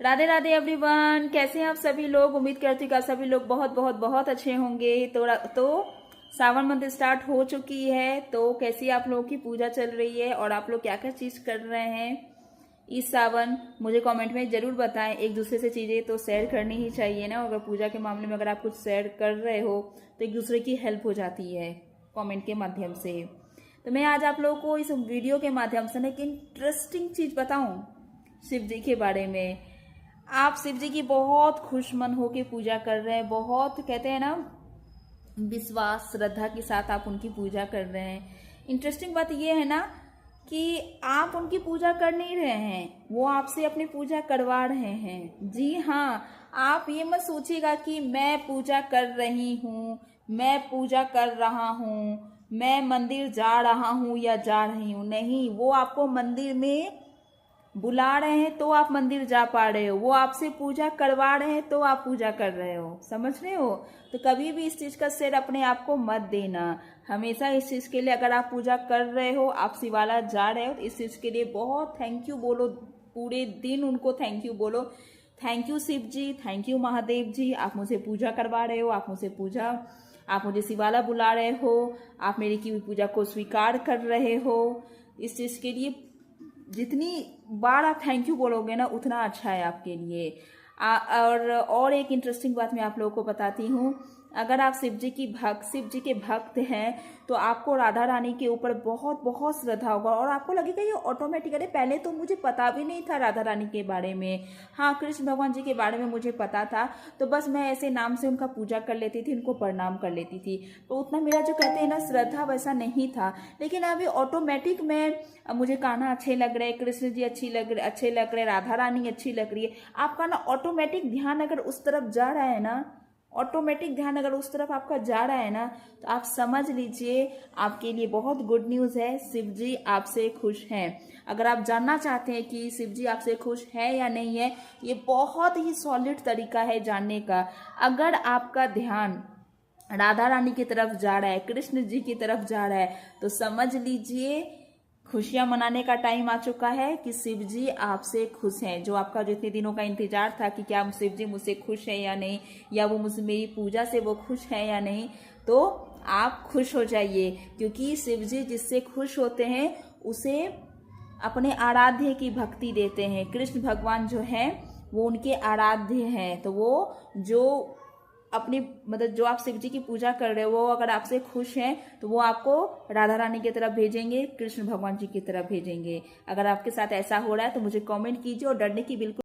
Radhe Radhe everyone, कैसे हैं आप सभी लोग। उम्मीद करती हूँ कि आप सभी लोग बहुत बहुत बहुत अच्छे होंगे। तो सावन मंथ स्टार्ट हो चुकी है, तो कैसी आप लोगों की पूजा चल रही है और आप लोग क्या क्या चीज कर रहे हैं इस सावन, मुझे कमेंट में जरूर बताएं। एक दूसरे से चीजें तो शेयर करनी ही चाहिए ना। अगर पूजा के मामले में अगर आप कुछ शेयर कर रहे हो तो एक दूसरे की हेल्प हो जाती है कमेंट के माध्यम से। तो मैं आज आप लोगों को इस वीडियो के माध्यम से एक इंटरेस्टिंग चीज बताऊं शिव जी के बारे में। आप शिव जी की बहुत खुश मन होके पूजा कर रहे हैं, बहुत कहते हैं ना विश्वास श्रद्धा के साथ आप उनकी पूजा कर रहे हैं। इंटरेस्टिंग बात यह है ना कि आप उनकी पूजा कर नहीं रहे हैं, वो आपसे अपनी पूजा करवा रहे हैं। जी हाँ, आप ये मत सोचिएगा कि मैं पूजा कर रही हूँ, मैं पूजा कर रहा हूँ, मैं मंदिर जा रहा हूँ या जा रही हूँ। नहीं, वो आपको मंदिर में बुला रहे हैं तो आप मंदिर जा पा रहे हो, वो आपसे पूजा करवा रहे हैं तो आप पूजा कर रहे हो। समझ रहे हो? तो कभी भी इस चीज का श्रेय अपने आप को मत देना। हमेशा इस चीज के लिए, अगर आप पूजा कर रहे हो, आप शिवाला जा रहे हो, तो इस चीज के लिए बहुत थैंक यू बोलो। पूरे दिन उनको थैंक यू बोलो। Thank you Shiv ji, thank you Mahadev ji, आप मुझे पूजा करवा रहे हो, आप मुझे शिवाला बुला रहे हो, आप मेरी की हुई पूजा को स्वीकार कर रहे हो। इस चीज के लिए जितनी बार आप थैंक यू बोलोगे ना, उतना अच्छा है आपके लिए। और एक इंटरेस्टिंग बात मैं आप लोगों को बताती हूँ। अगर आप शिव जी के भक्त हैं, तो आपको राधा रानी के ऊपर बहुत बहुत श्रद्धा होगा और आपको लगेगा ये ऑटोमेटिकली। पहले तो मुझे पता भी नहीं था राधा रानी के बारे में। हाँ, कृष्ण भगवान जी के बारे में मुझे पता था, तो बस मैं ऐसे नाम से उनका पूजा कर लेती थी, उनको प्रणाम कर लेती थी। तो उतना मेरा जो कहते हैं ना श्रद्धा वैसा नहीं था। लेकिन अभी ऑटोमेटिक मुझे कान्हा अच्छे लग रहे, कृष्ण जी अच्छे लग रहे, राधा रानी अच्छी लग रही है। आपका ना ऑटोमेटिक ध्यान अगर उस तरफ जा रहा है ना, ऑटोमेटिक ध्यान अगर उस तरफ आपका जा रहा है ना, तो आप समझ लीजिए आपके लिए बहुत गुड न्यूज है। शिव जी आपसे खुश हैं। अगर आप जानना चाहते हैं कि शिव जी आपसे खुश है या नहीं है, ये बहुत ही सॉलिड तरीका है जानने का। अगर आपका ध्यान राधा रानी की तरफ जा रहा है, कृष्ण जी की तरफ जा रहा है, तो समझ लीजिए खुशियां मनाने का टाइम आ चुका है कि शिव जी आपसे खुश हैं। जो आपका जितने दिनों का इंतजार था कि क्या शिव जी मुझसे खुश है या नहीं, या वो मुझसे मेरी पूजा से वो खुश है या नहीं, तो आप खुश हो जाइए। क्योंकि शिव जी जिससे खुश होते हैं उसे अपने आराध्य की भक्ति देते हैं। कृष्ण भगवान जो है वो उनके आराध्य हैं। तो वो जो अपनी जो आप शिव जी की पूजा कर रहे हो, वो अगर आपसे खुश हैं तो वो आपको राधा रानी की तरफ भेजेंगे, कृष्ण भगवान जी की तरफ भेजेंगे। अगर आपके साथ ऐसा हो रहा है तो मुझे कमेंट कीजिए और डरने की बिल्कुल